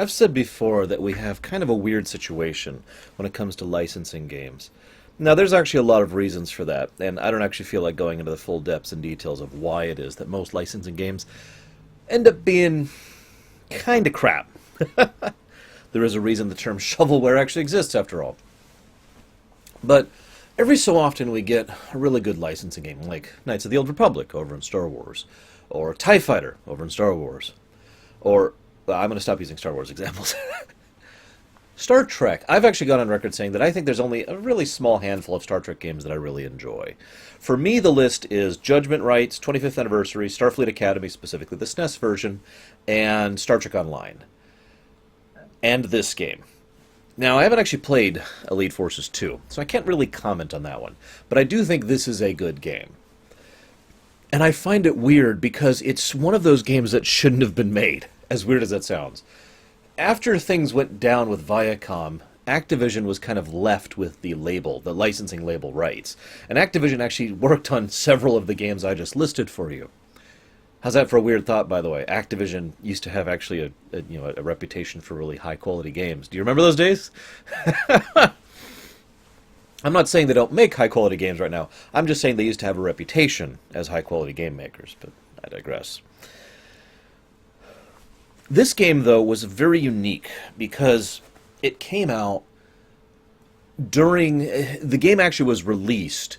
I've said before that we have kind of a weird situation when it comes to licensing games. Now, there's actually a lot of reasons for that, and I don't actually feel like going into the full depths and details of why it is that most licensing games end up being kind of crap. There is a reason the term shovelware actually exists, after all. But every so often we get a really good licensing game, like Knights of the Old Republic over in Star Wars, or TIE Fighter over in Star Wars, or well, I'm going to stop using Star Wars examples. Star Trek. I've actually gone on record saying that I think there's only a really small handful of Star Trek games that I really enjoy. For me, the list is Judgment Rights, 25th Anniversary, Starfleet Academy, specifically the SNES version, and Star Trek Online. And this game. Now, I haven't actually played Elite Forces 2, so I can't really comment on that one. But I do think this is a good game. And I find it weird because it's one of those games that shouldn't have been made, as weird as that sounds. After things went down with Viacom, Activision was kind of left with the label, the licensing label rights. And Activision actually worked on several of the games I just listed for you. How's that for a weird thought, by the way? Activision used to have actually a reputation for really high-quality games. Do you remember those days? I'm not saying they don't make high-quality games right now. I'm just saying they used to have a reputation as high-quality game makers, but I digress. This game, though, was very unique because it came out during... The game actually was released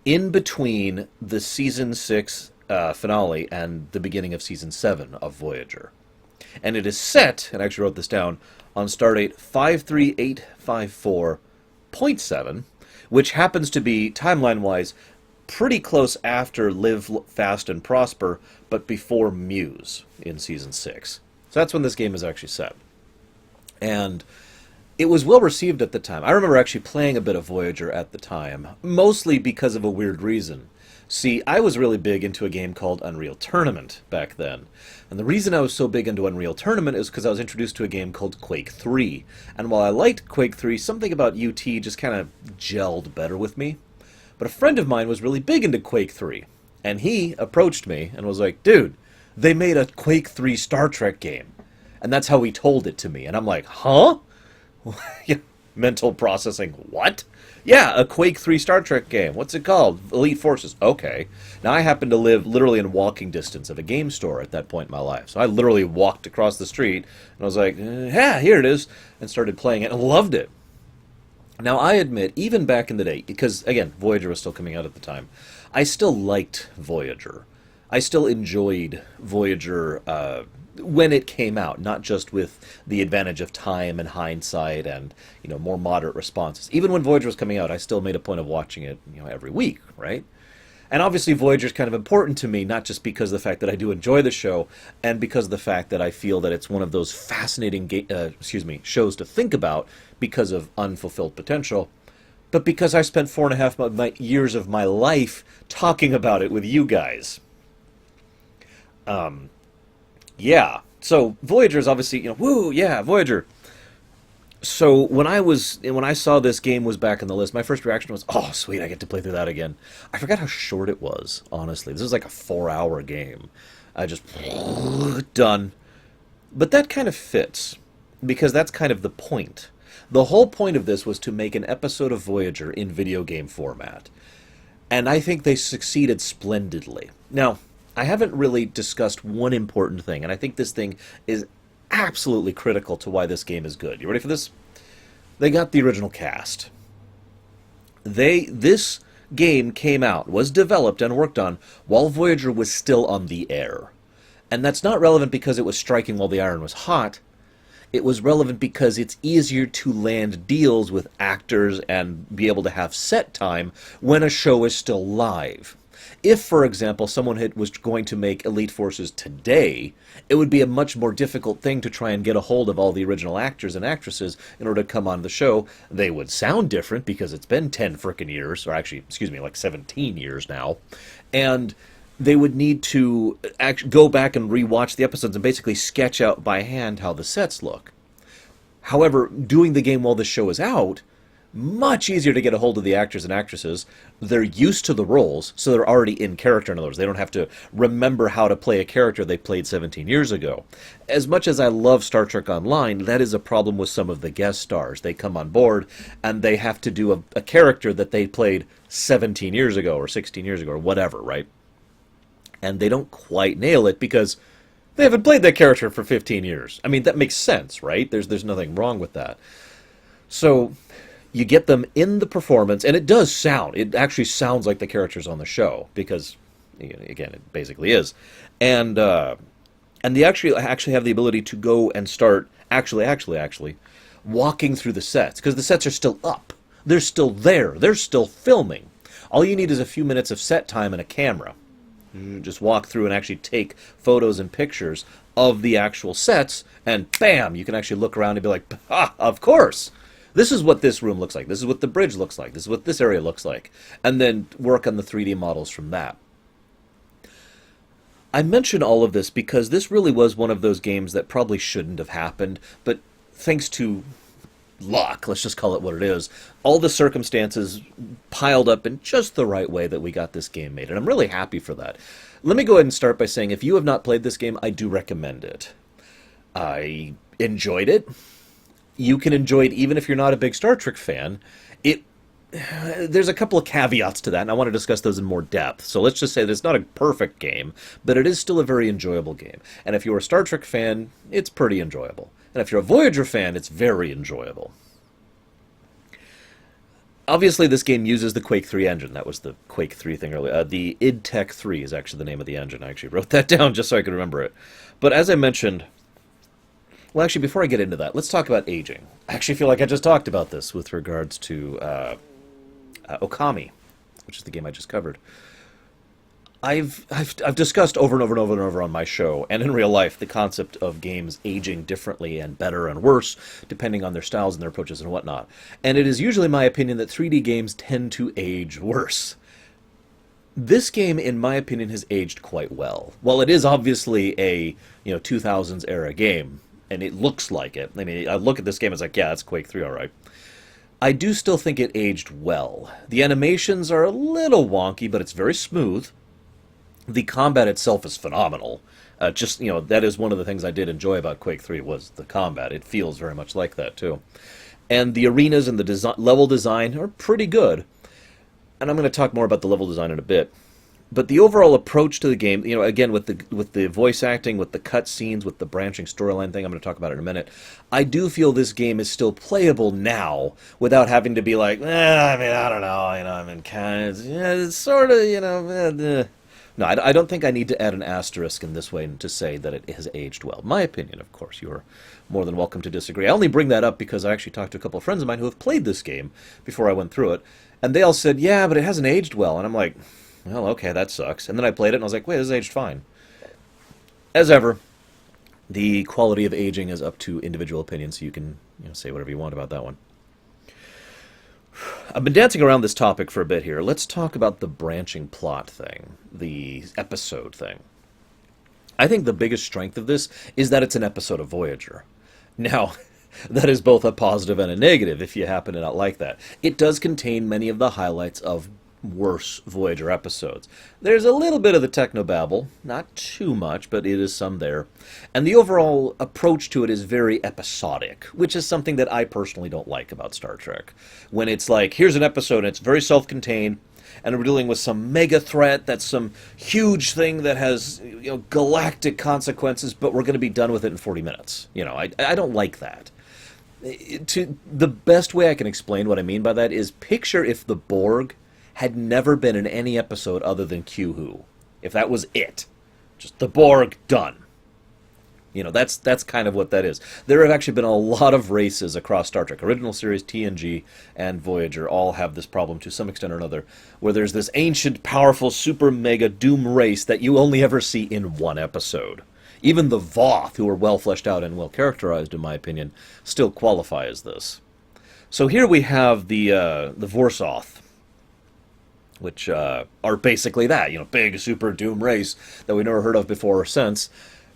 in between the Season 6 finale and the beginning of Season 7 of Voyager. And it is set, and I actually wrote this down, on Stardate 53854.7, which happens to be, timeline-wise, pretty close after Live Fast and Prosper, but before Muse in Season 6. So that's when this game is actually set. And it was well received at the time. I remember actually playing a bit of Voyager at the time, mostly because of a weird reason. See, I was really big into a game called Unreal Tournament back then. And the reason I was so big into Unreal Tournament is because I was introduced to a game called Quake 3. And while I liked Quake 3, something about UT just kind of gelled better with me. But a friend of mine was really big into Quake 3. And he approached me and was like, dude, they made a Quake 3 Star Trek game. And that's how he told it to me. And I'm like, huh? Mental processing, what? Yeah, a Quake 3 Star Trek game. What's it called? Elite Forces. Okay. Now, I happen to live literally in walking distance of a game store at that point in my life. So I literally walked across the street, and I was like, yeah, here it is, and started playing it, and loved it. Now, I admit, even back in the day, because, again, Voyager was still coming out at the time, I still liked Voyager. I still enjoyed Voyager when it came out, not just with the advantage of time and hindsight and, more moderate responses. Even when Voyager was coming out, I still made a point of watching it, every week, right? And obviously Voyager is kind of important to me, not just because of the fact that I do enjoy the show, and because of the fact that I feel that it's one of those fascinating shows to think about because of unfulfilled potential, but because I spent 4.5 years of my life talking about it with you guys. Yeah. So Voyager is obviously, woo, yeah, Voyager. So when I saw this game was back in the list, my first reaction was, oh, sweet, I get to play through that again. I forgot how short it was, honestly. This was like a 4-hour game. I just, done. But that kind of fits, because that's kind of the point. The whole point of this was to make an episode of Voyager in video game format. And I think they succeeded splendidly. Now, I haven't really discussed one important thing, and I think this thing is absolutely critical to why this game is good. You ready for this? They got the original cast. This game came out, was developed and worked on while Voyager was still on the air. And that's not relevant because it was striking while the iron was hot. It was relevant because it's easier to land deals with actors and be able to have set time when a show is still live. If, for example, someone was going to make Elite Forces today, it would be a much more difficult thing to try and get a hold of all the original actors and actresses in order to come on the show. They would sound different because it's been 10 frickin' years, or actually, like 17 years now, and they would need to go back and rewatch the episodes and basically sketch out by hand how the sets look. However, doing the game while the show is out Much easier to get a hold of the actors and actresses. They're used to the roles, so they're already in character. In other words, they don't have to remember how to play a character they played 17 years ago. As much as I love Star Trek Online, that is a problem with some of the guest stars. They come on board, and they have to do a character that they played 17 years ago, or 16 years ago, or whatever, right? And they don't quite nail it because they haven't played that character for 15 years. I mean, that makes sense, right? There's nothing wrong with that. So you get them in the performance, and it actually sounds like the characters on the show, because, again, it basically is. And they actually have the ability to go and start actually walking through the sets, because the sets are still up. They're still there. They're still filming. All you need is a few minutes of set time and a camera. You just walk through and actually take photos and pictures of the actual sets, and bam, you can actually look around and be like, of course! This is what this room looks like. This is what the bridge looks like. This is what this area looks like. And then work on the 3D models from that. I mention all of this because this really was one of those games that probably shouldn't have happened, but thanks to luck, let's just call it what it is, all the circumstances piled up in just the right way that we got this game made, and I'm really happy for that. Let me go ahead and start by saying, if you have not played this game, I do recommend it. I enjoyed it. You can enjoy it even if you're not a big Star Trek fan. There's a couple of caveats to that, and I want to discuss those in more depth. So let's just say that it's not a perfect game, but it is still a very enjoyable game. And if you're a Star Trek fan, it's pretty enjoyable. And if you're a Voyager fan, it's very enjoyable. Obviously, this game uses the Quake 3 engine. That was the Quake 3 thing earlier. The id Tech 3 is actually the name of the engine. I actually wrote that down just so I could remember it. But as I mentioned, well, actually, before I get into that, let's talk about aging. I actually feel like I just talked about this with regards to Okami, which is the game I just covered. I've discussed over and over and over and over on my show, and in real life, the concept of games aging differently and better and worse, depending on their styles and their approaches and whatnot. And it is usually my opinion that 3D games tend to age worse. This game, in my opinion, has aged quite well. While it is obviously a 2000s era game, and it looks like it. I mean, I look at this game, it's like, yeah, it's Quake 3, all right. I do still think it aged well. The animations are a little wonky, but it's very smooth. The combat itself is phenomenal. That is one of the things I did enjoy about Quake 3 was the combat. It feels very much like that, too. And the arenas and the level design are pretty good. And I'm going to talk more about the level design in a bit. But the overall approach to the game, again, with the voice acting, with the cutscenes, with the branching storyline thing, I'm going to talk about it in a minute, I do feel this game is still playable now without having to be like, I don't know, kind of, it's sort of, No, I don't think I need to add an asterisk in this way to say that it has aged well. My opinion, of course, you're more than welcome to disagree. I only bring that up because I actually talked to a couple of friends of mine who have played this game before I went through it, and they all said, yeah, but it hasn't aged well, and I'm like, well, okay, that sucks. And then I played it, and I was like, wait, this is aged fine. As ever, the quality of aging is up to individual opinion, so you can say whatever you want about that one. I've been dancing around this topic for a bit here. Let's talk about the branching plot thing, the episode thing. I think the biggest strength of this is that it's an episode of Voyager. Now, that is both a positive and a negative if you happen to not like that. It does contain many of the highlights of worse Voyager episodes. There's a little bit of the technobabble, not too much, but it is some there. And the overall approach to it is very episodic, which is something that I personally don't like about Star Trek. When it's like, here's an episode, and it's very self-contained, and we're dealing with some mega threat that's some huge thing that has galactic consequences, but we're going to be done with it in 40 minutes. I don't like that. The best way I can explain what I mean by that is picture if the Borg had never been in any episode other than Q-Who. If that was it. Just the Borg, done. That's kind of what that is. There have actually been a lot of races across Star Trek. Original series, TNG, and Voyager all have this problem to some extent or another, where there's this ancient, powerful, super mega doom race that you only ever see in one episode. Even the Voth, who are well fleshed out and well characterized, in my opinion, still qualify as this. So here we have the Vorsoth, which are basically that, big super doom race that we never heard of before or since,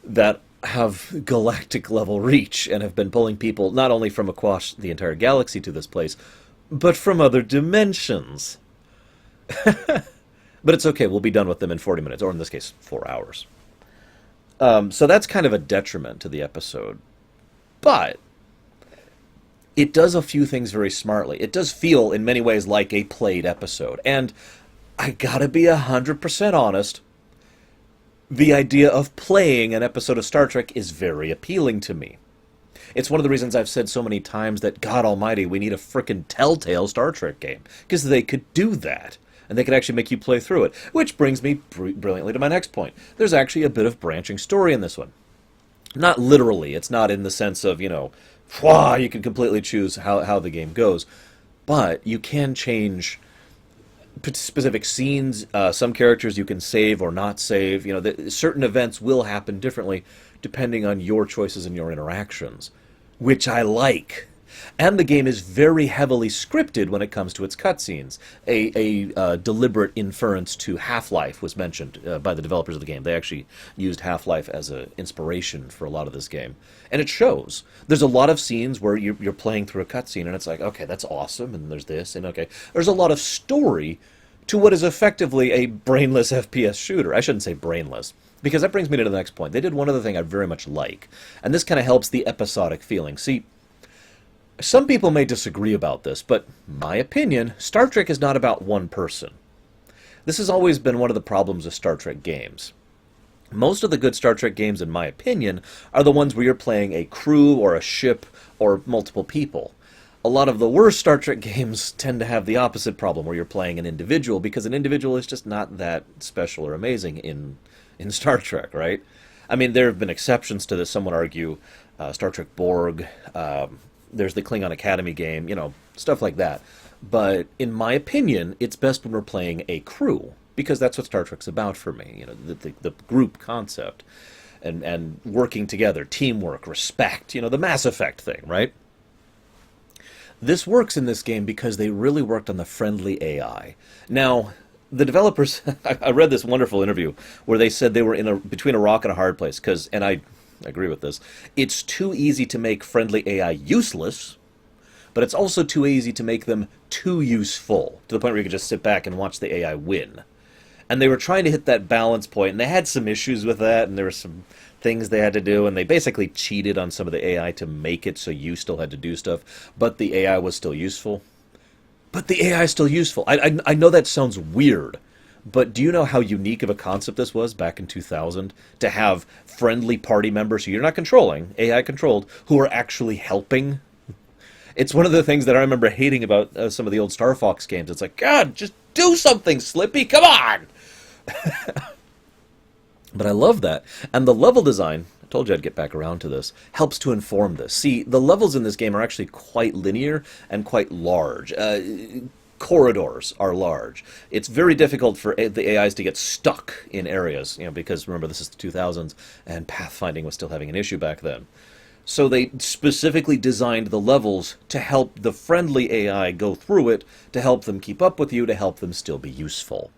that have galactic level reach and have been pulling people not only from across the entire galaxy to this place, but from other dimensions. But it's okay, we'll be done with them in 40 minutes, or in this case, 4 hours. So that's kind of a detriment to the episode. But it does a few things very smartly. It does feel, in many ways, like a played episode. And I gotta be 100% honest, the idea of playing an episode of Star Trek is very appealing to me. It's one of the reasons I've said so many times that, God almighty, we need a frickin' Telltale Star Trek game. Because they could do that. And they could actually make you play through it. Which brings me brilliantly to my next point. There's actually a bit of branching story in this one. Not literally. It's not in the sense of, you can completely choose how the game goes. But you can change specific scenes. Some characters you can save or not save. Certain events will happen differently depending on your choices and your interactions. Which I like. And the game is very heavily scripted when it comes to its cutscenes. A deliberate inference to Half-Life was mentioned by the developers of the game. They actually used Half-Life as an inspiration for a lot of this game. And it shows. There's a lot of scenes where you're playing through a cutscene and it's like, okay, that's awesome, and there's this, and okay. There's a lot of story to what is effectively a brainless FPS shooter. I shouldn't say brainless, because that brings me to the next point. They did one other thing I very much like, and this kind of helps the episodic feeling. See, some people may disagree about this, but my opinion, Star Trek is not about one person. This has always been one of the problems of Star Trek games. Most of the good Star Trek games, in my opinion, are the ones where you're playing a crew or a ship or multiple people. A lot of the worst Star Trek games tend to have the opposite problem, where you're playing an individual, because an individual is just not that special or amazing in Star Trek, right? I mean, there have been exceptions to this. Some would argue Star Trek Borg, there's the Klingon Academy game, stuff like that. But in my opinion, it's best when we're playing a crew, because that's what Star Trek's about for me, the group concept, and working together, teamwork, respect, the Mass Effect thing, right? This works in this game because they really worked on the friendly AI. Now, the developers, I read this wonderful interview where they said they were between a rock and a hard place, and I agree with this. It's too easy to make friendly AI useless, but it's also too easy to make them too useful, to the point where you can just sit back and watch the AI win. And they were trying to hit that balance point, and they had some issues with that, and there were some things they had to do, and they basically cheated on some of the AI to make it so you still had to do stuff, but the AI was still useful. But the AI is still useful. I know that sounds weird, but do you know how unique of a concept this was back in 2000? To have friendly party members who you're not controlling, AI controlled, who are actually helping? It's one of the things that I remember hating about some of the old Star Fox games. It's like, God, just do something, Slippy, come on! But I love that. And the level design, I told you I'd get back around to this, helps to inform this. See, the levels in this game are actually quite linear and quite large. Corridors are large. It's very difficult for the AIs to get stuck in areas, because remember, this is the 2000s, and pathfinding was still having an issue back then. So they specifically designed the levels to help the friendly AI go through it, to help them keep up with you, to help them still be useful.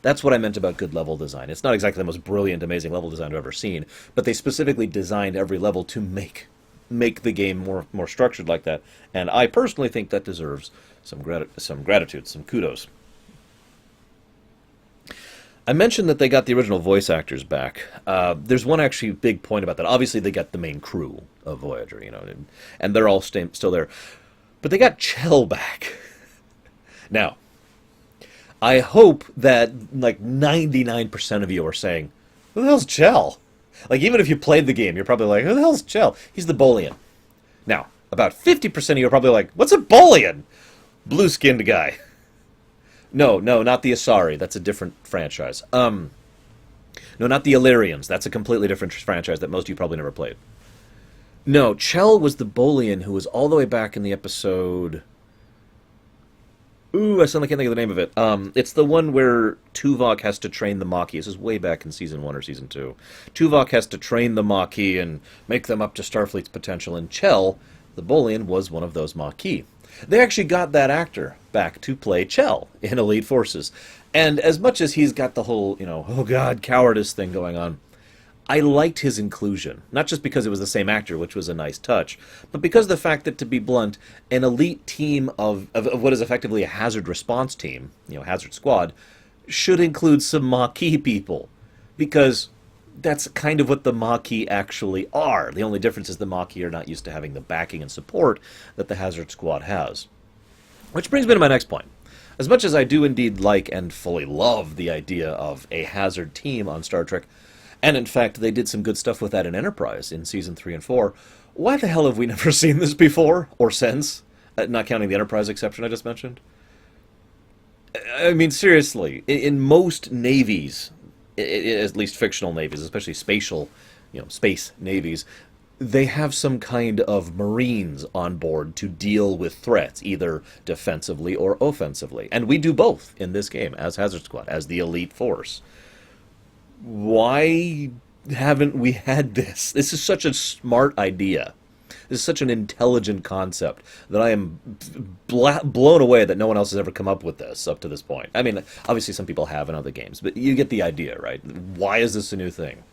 That's what I meant about good level design. It's not exactly the most brilliant, amazing level design I've ever seen, but they specifically designed every level to make the game more structured like that. And I personally think that deserves some gratitude, some kudos. I mentioned that they got the original voice actors back. There's one actually big point about that. Obviously, they got the main crew of Voyager, and they're all still there. But they got Chell back. Now, I hope that 99% of you are saying, who the hell's Chell? Even if you played the game, you're probably like, who the hell's Chell? He's the Bolian. Now, about 50% of you are probably like, what's a Bolian? Blue-skinned guy. No, not the Asari. That's a different franchise. No, not the Illyrians. That's a completely different franchise that most of you probably never played. No, Chell was the Bolian who was all the way back in the episode... Ooh, I suddenly can't think of the name of it. It's the one where Tuvok has to train the Maquis. This is way back in Season 1 or Season 2. Tuvok has to train the Maquis and make them up to Starfleet's potential, and Chell, the Bolian, was one of those Maquis. They actually got that actor back to play Chell in Elite Forces. And as much as he's got the whole, oh god, cowardice thing going on, I liked his inclusion, not just because it was the same actor, which was a nice touch, but because of the fact that, to be blunt, an elite team of what is effectively a hazard response team, hazard squad, should include some Maquis people, because that's kind of what the Maquis actually are. The only difference is the Maquis are not used to having the backing and support that the hazard squad has. Which brings me to my next point. As much as I do indeed like and fully love the idea of a hazard team on Star Trek, and in fact they did some good stuff with that in Enterprise in Season 3 and 4, why the hell have we never seen this before, or since? Not counting the Enterprise exception I just mentioned. I mean, seriously, in most navies, at least fictional navies, especially spatial, space navies, they have some kind of Marines on board to deal with threats, either defensively or offensively. And we do both in this game as Hazard Squad, as the elite force. Why haven't we had this? This is such a smart idea. This is such an intelligent concept that I am blown away that no one else has ever come up with this up to this point. I mean, obviously some people have in other games, but you get the idea, right? Why is this a new thing?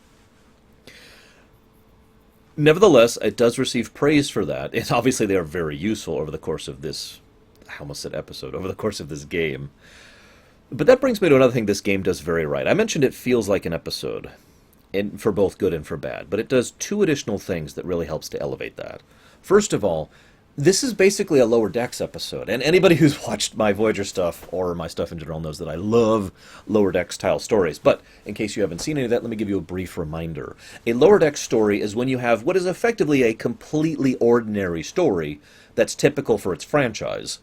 Nevertheless, it does receive praise for that. And obviously they are very useful over the course of this, I almost said episode, over the course of this game. But that brings me to another thing this game does very right. I mentioned it feels like an episode, for both good and for bad, but it does two additional things that really helps to elevate that. First of all, this is basically a Lower Decks episode, and anybody who's watched my Voyager stuff, or my stuff in general, knows that I love Lower Decks-style stories. But in case you haven't seen any of that, let me give you a brief reminder. A Lower Decks story is when you have what is effectively a completely ordinary story that's typical for its franchise,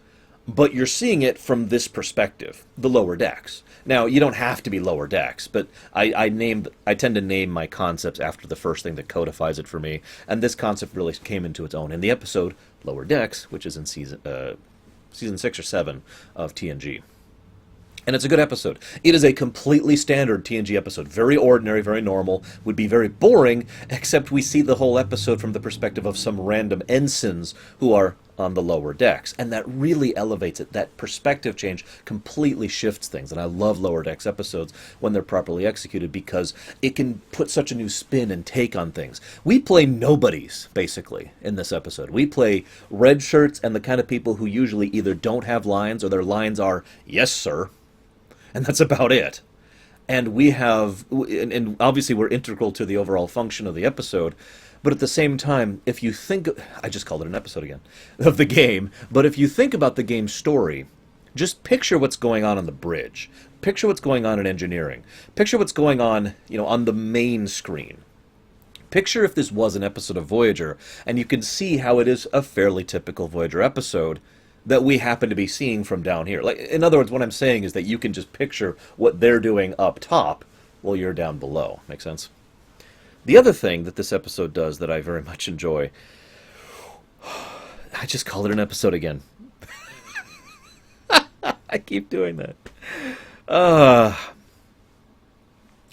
but you're seeing it from this perspective, the Lower Decks. Now, you don't have to be Lower Decks, but I tend to name my concepts after the first thing that codifies it for me, and this concept really came into its own in the episode Lower Decks, which is in season 6 or 7 of TNG. And it's a good episode. It is a completely standard TNG episode. Very ordinary, very normal. Would be very boring, except we see the whole episode from the perspective of some random ensigns who are on the lower decks. And that really elevates it. That perspective change completely shifts things. And I love Lower Decks episodes when they're properly executed because it can put such a new spin and take on things. We play nobodies, basically, in this episode. We play red shirts and the kind of people who usually either don't have lines or their lines are, "Yes, sir." And that's about it. And we have, and obviously we're integral to the overall function of the episode, but at the same time, if you think, I just called it an episode again, of the game, but if you think about the game's story, just picture what's going on the bridge. Picture what's going on in engineering. Picture what's going on, on the main screen. Picture if this was an episode of Voyager, and you can see how it is a fairly typical Voyager episode that we happen to be seeing from down here. Like, in other words, what I'm saying is that you can just picture what they're doing up top while you're down below. Make sense? The other thing that this episode does that I very much enjoy, I just called it an episode again. I keep doing that.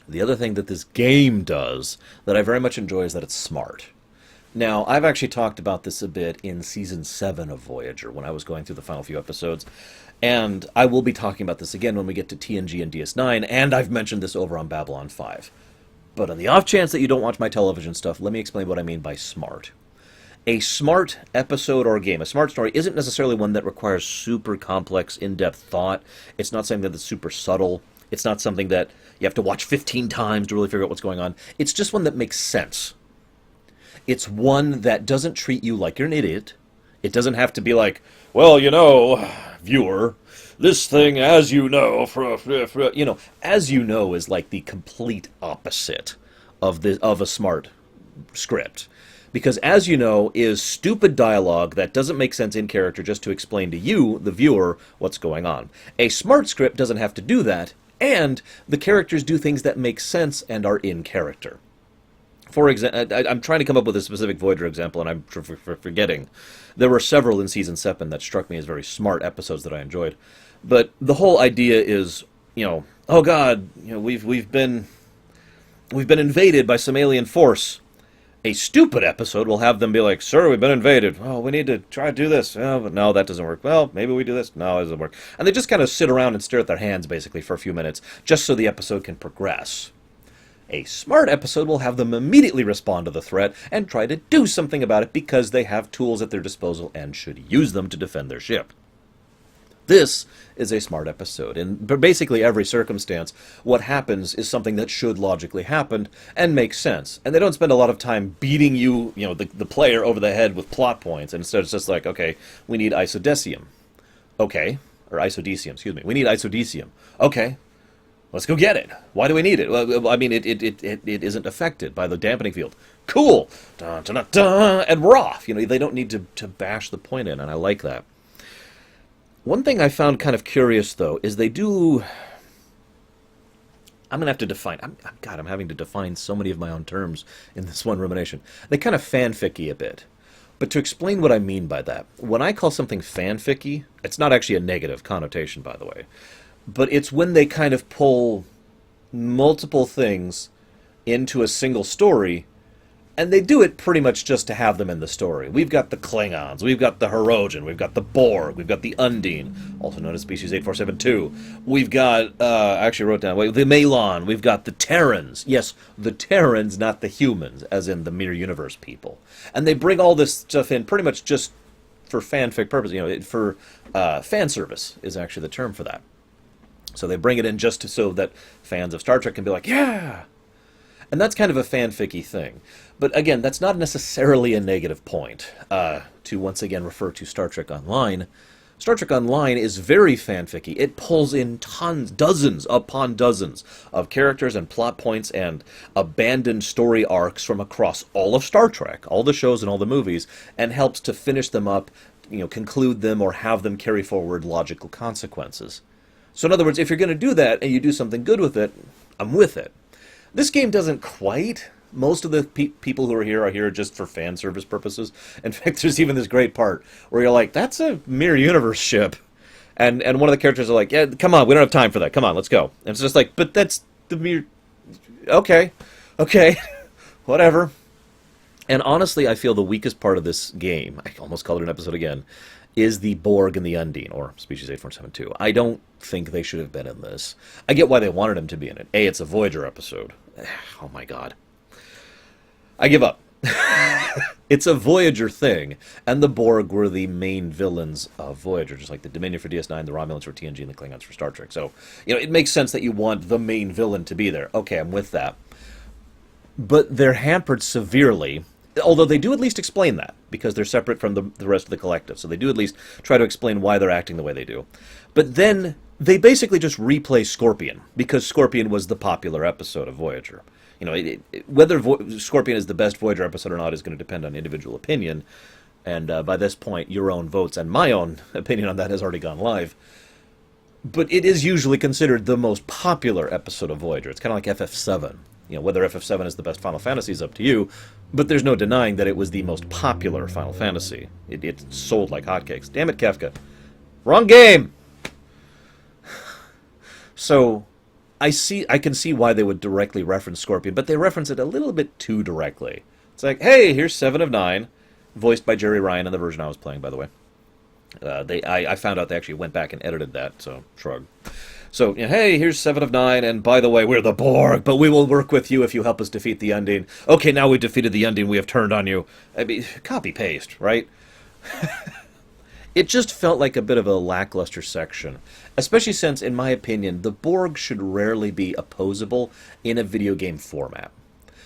The other thing that this game does that I very much enjoy is that it's smart. Now, I've actually talked about this a bit in Season 7 of Voyager when I was going through the final few episodes, and I will be talking about this again when we get to TNG and DS9, and I've mentioned this over on Babylon 5. But on the off chance that you don't watch my television stuff, let me explain what I mean by smart. A smart episode or game, a smart story, isn't necessarily one that requires super complex, in-depth thought. It's not something that's super subtle. It's not something that you have to watch 15 times to really figure out what's going on. It's just one that makes sense. It's one that doesn't treat you like you're an idiot. It doesn't have to be like, well, viewer, this thing, as you know, as you know is like the complete opposite of a smart script. Because as you know is stupid dialogue that doesn't make sense in character just to explain to you, the viewer, what's going on. A smart script doesn't have to do that, and the characters do things that make sense and are in character. For example, I'm trying to come up with a specific Voyager example, and I'm forgetting. There were several in Season 7 that struck me as very smart episodes that I enjoyed. But the whole idea is, oh God, we've been invaded by some alien force. A stupid episode will have them be like, "Sir, we've been invaded. Oh, we need to try to do this. Oh, but no, that doesn't work. Well, maybe we do this. No, it doesn't work." And they just kind of sit around and stare at their hands, basically, for a few minutes, just so the episode can progress. A smart episode will have them immediately respond to the threat and try to do something about it because they have tools at their disposal and should use them to defend their ship. This is a smart episode. In basically every circumstance, what happens is something that should logically happen and make sense. And they don't spend a lot of time beating you, the player over the head with plot points. And instead it's just like, okay, we need isodecium. Okay. Or isodecium, excuse me. We need isodecium. Okay. Let's go get it. Why do we need it? Well, I mean, it isn't affected by the dampening field. Cool. Dun, dun, dun, dun, and we're off. They don't need to bash the point in, and I like that. One thing I found kind of curious, though, is they do... I'm going to have to define... I'm having to define so many of my own terms in this one rumination. They kind of fanficky a bit. But to explain what I mean by that, when I call something fanficky, it's not actually a negative connotation, by the way. But it's when they kind of pull multiple things into a single story, and they do it pretty much just to have them in the story. We've got the Klingons, we've got the Hirogen, we've got the Borg, we've got the Undine, also known as Species 8472. We've got, I actually wrote down, the Malon, we've got the Terrans. Yes, the Terrans, not the humans, as in the Mirror Universe people. And they bring all this stuff in pretty much just for fanfic purposes, for fan service is actually the term for that. So they bring it in just so that fans of Star Trek can be like, yeah! And that's kind of a fanficky thing. But again, that's not necessarily a negative point. To once again refer to Star Trek Online, Star Trek Online is very fanficky. It pulls in tons, dozens upon dozens of characters and plot points and abandoned story arcs from across all of Star Trek, all the shows and all the movies, and helps to finish them up, conclude them, or have them carry forward logical consequences. So in other words, if you're going to do that and you do something good with it, I'm with it. This game doesn't quite. Most of the people who are here just for fan service purposes. In fact, there's even this great part where you're like, that's a Mirror Universe ship. And one of the characters are like, yeah, come on, we don't have time for that. Come on, let's go. And it's just like, but that's the Mirror... Okay, whatever. And honestly, I feel the weakest part of this game, I almost called it an episode again, is the Borg and the Undine, or Species 8472. I don't think they should have been in this. I get why they wanted them to be in it. A, it's a Voyager episode. Oh my god. I give up. It's a Voyager thing, and the Borg were the main villains of Voyager, just like the Dominion for DS9, the Romulans for TNG, and the Klingons for Star Trek. So, it makes sense that you want the main villain to be there. Okay, I'm with that. But they're hampered severely, although they do at least explain that, because they're separate from the rest of the collective. So they do at least try to explain why they're acting the way they do. But then they basically just replay Scorpion, because Scorpion was the popular episode of Voyager. Whether Scorpion is the best Voyager episode or not is going to depend on individual opinion. And by this point, your own votes and my own opinion on that has already gone live. But it is usually considered the most popular episode of Voyager. It's kind of like FF7. Whether FF7 is the best Final Fantasy is up to you, but there's no denying that it was the most popular Final Fantasy. It sold like hotcakes. Damn it, Kefka. Wrong game! So, I can see why they would directly reference Scorpion, but they reference it a little bit too directly. It's like, hey, here's 7 of 9, voiced by Jerry Ryan in the version I was playing, by the way. I found out they actually went back and edited that, so shrug. So, hey, here's 7 of 9, and by the way, we're the Borg, but we will work with you if you help us defeat the Undine. Okay, now we've defeated the Undine, we have turned on you. I mean, copy-paste, right? It just felt like a bit of a lackluster section, especially since, in my opinion, the Borg should rarely be opposable in a video game format.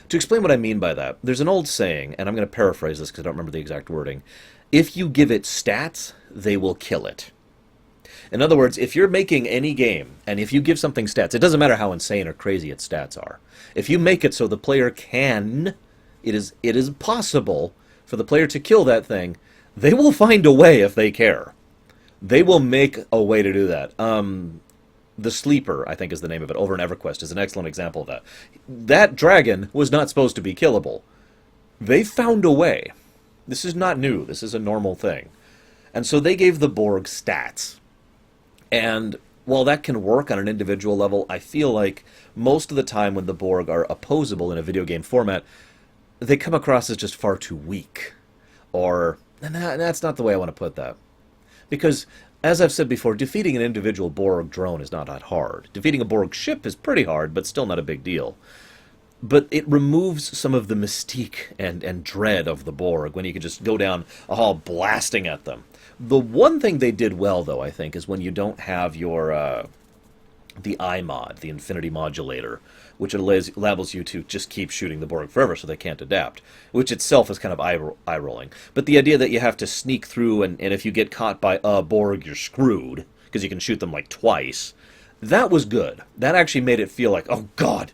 To explain what I mean by that, there's an old saying, and I'm going to paraphrase this because I don't remember the exact wording. If you give it stats, they will kill it. In other words, if you're making any game, and if you give something stats, it doesn't matter how insane or crazy its stats are. If you make it so the player can, it is possible for the player to kill that thing, they will find a way if they care. They will make a way to do that. The Sleeper, I think is the name of it, over in EverQuest, is an excellent example of that. That dragon was not supposed to be killable. They found a way. This is not new. This is a normal thing. And so they gave the Borg stats. And while that can work on an individual level, I feel like most of the time when the Borg are opposable in a video game format, they come across as just far too weak. Or, and that's not the way I want to put that. Because, as I've said before, defeating an individual Borg drone is not that hard. Defeating a Borg ship is pretty hard, but still not a big deal. but it removes some of the mystique and dread of the Borg when you can just go down a hall blasting at them. The one thing they did well, though, I think, is when you don't have your the iMod, the infinity modulator, which allows you to just keep shooting the Borg forever so they can't adapt, which itself is kind of eye-rolling. But the idea that you have to sneak through, and if you get caught by a Borg, you're screwed, because you can shoot them like twice, that was good. That actually made it feel like, oh God,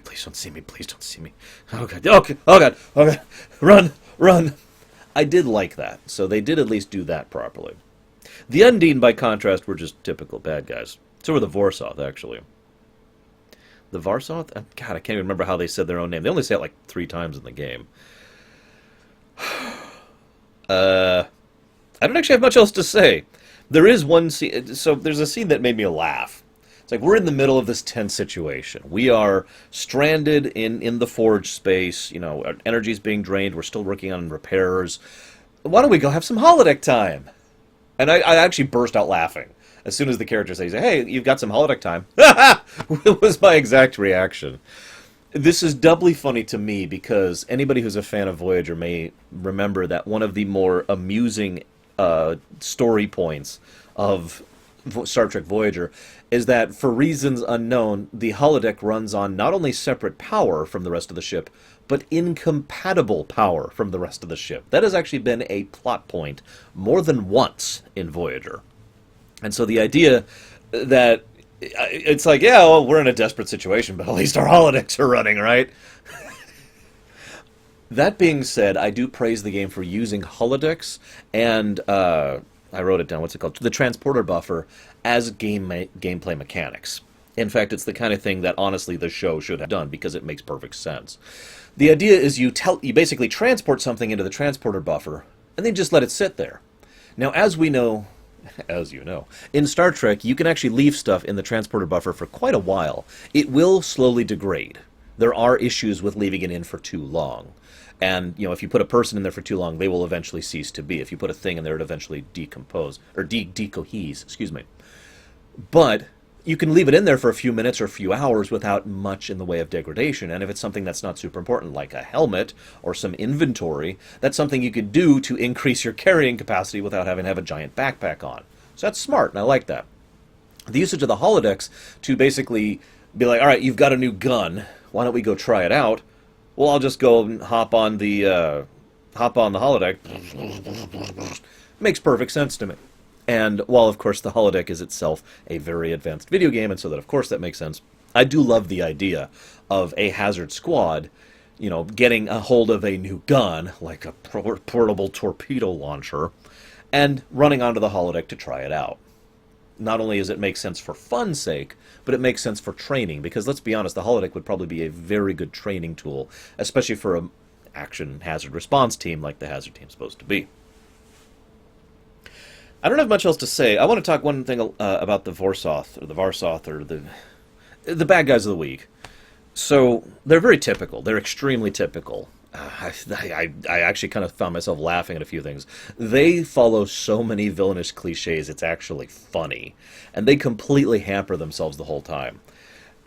please don't see me, please don't see me. Oh God, okay, oh God, run, run. I did like that, so they did at least do that properly. The Undine, by contrast, were just typical bad guys. So were the Vorsoth, actually. The Varsoth? God, I can't even remember how they said their own name. They only say it like 3 times in the game. I don't actually have much else to say. There is one scene... So there's a scene that made me laugh. It's like, we're in the middle of this tense situation. We are stranded in the forge space. You know, our energy's being drained. We're still working on repairs. Why don't we go have some holodeck time? And I actually burst out laughing as soon as the character says, hey, you've got some holodeck time. It was my exact reaction. This is doubly funny to me because anybody who's a fan of Voyager may remember that one of the more amusing story points of Star Trek Voyager is that, for reasons unknown, the holodeck runs on not only separate power from the rest of the ship, but incompatible power from the rest of the ship. That has actually been a plot point more than once in Voyager. And so the idea that it's like, yeah, well, we're in a desperate situation, but at least our holodecks are running, right? That being said, I do praise the game for using holodecks and, I wrote it down, what's it called? The transporter buffer as gameplay mechanics. In fact, it's the kind of thing that, honestly, the show should have done because it makes perfect sense. The idea is you basically transport something into the transporter buffer and then just let it sit there. Now, as we know... As you know, in Star Trek, you can actually leave stuff in the transporter buffer for quite a while. It will slowly degrade. There are issues with leaving it in for too long. And, you know, if you put a person in there for too long, they will eventually cease to be. If you put a thing in there, it eventually decompose, or decohese, excuse me. But you can leave it in there for a few minutes or a few hours without much in the way of degradation. And if it's something that's not super important, like a helmet or some inventory, that's something you could do to increase your carrying capacity without having to have a giant backpack on. So that's smart, and I like that. The usage of the holodecks to basically be like, all right, you've got a new gun. Why don't we go try it out? Well, I'll just go and hop on the holodeck. Makes perfect sense to me. And while, of course, the holodeck is itself a very advanced video game, and so that, of course, that makes sense, I do love the idea of a Hazard squad, you know, getting a hold of a new gun, like a portable torpedo launcher, and running onto the holodeck to try it out. Not only does it make sense for fun's sake, but it makes sense for training, because let's be honest, the holodeck would probably be a very good training tool, especially for an action hazard response team like the hazard team's supposed to be. I don't have much else to say. I want to talk one thing about the Vorsoth, or the Varsoth, or the bad guys of the week. So, they're very typical. They're extremely typical. I actually kind of found myself laughing at a few things. They follow so many villainous cliches, it's actually funny. And they completely hamper themselves the whole time.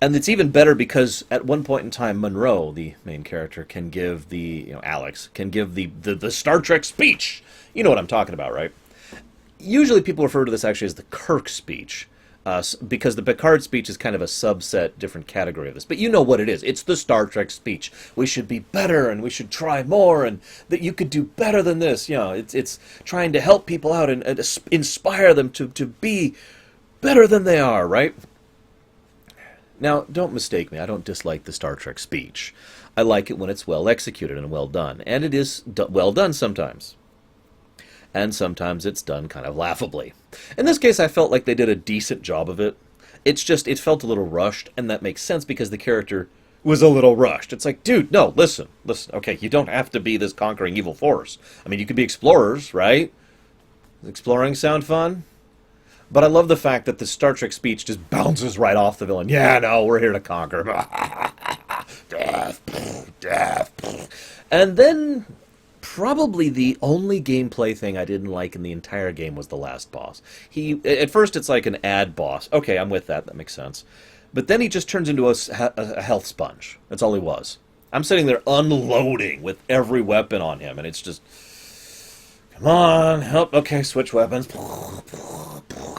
And it's even better because at one point in time, Monroe, the main character, can give Alex, can give the Star Trek speech. You know what I'm talking about, right? Usually people refer to this actually as the Kirk speech, because the Picard speech is kind of a subset, different category of this. But you know what it is. It's the Star Trek speech. We should be better, and we should try more, and that you could do better than this. You know, it's trying to help people out and inspire them to be better than they are, right? Now, don't mistake me. I don't dislike the Star Trek speech. I like it when it's well executed and well done. And it is well done sometimes. And sometimes it's done kind of laughably. In this case, I felt like they did a decent job of it. It's just, it felt a little rushed, and that makes sense because the character was a little rushed. It's like, dude, no, listen, okay, you don't have to be this conquering evil force. I mean, you could be explorers, right? Does exploring sound fun? But I love the fact that the Star Trek speech just bounces right off the villain. Yeah, no, we're here to conquer. Death. And then... probably the only gameplay thing I didn't like in the entire game was the last boss. At first it's like an ad boss. Okay, I'm with that. That makes sense. But then he just turns into a health sponge. That's all he was. I'm sitting there unloading with every weapon on him, and it's just, come on, help. Okay, switch weapons.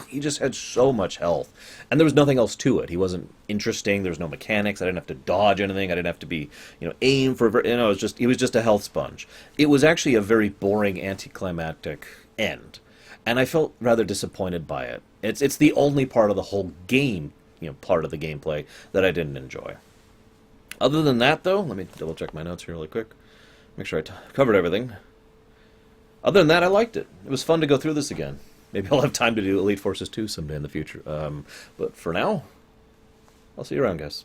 He just had so much health, and there was nothing else to it. He wasn't interesting. There was no mechanics. I didn't have to dodge anything. I didn't have to be, aim for. It was just he was just a health sponge. It was actually a very boring, anticlimactic end, and I felt rather disappointed by it. It's the only part of the whole game, part of the gameplay that I didn't enjoy. Other than that, though, let me double check my notes here really quick. Make sure I covered everything. Other than that, I liked it. It was fun to go through this again. Maybe I'll have time to do Elite Forces 2 someday in the future. But for now, I'll see you around, guys.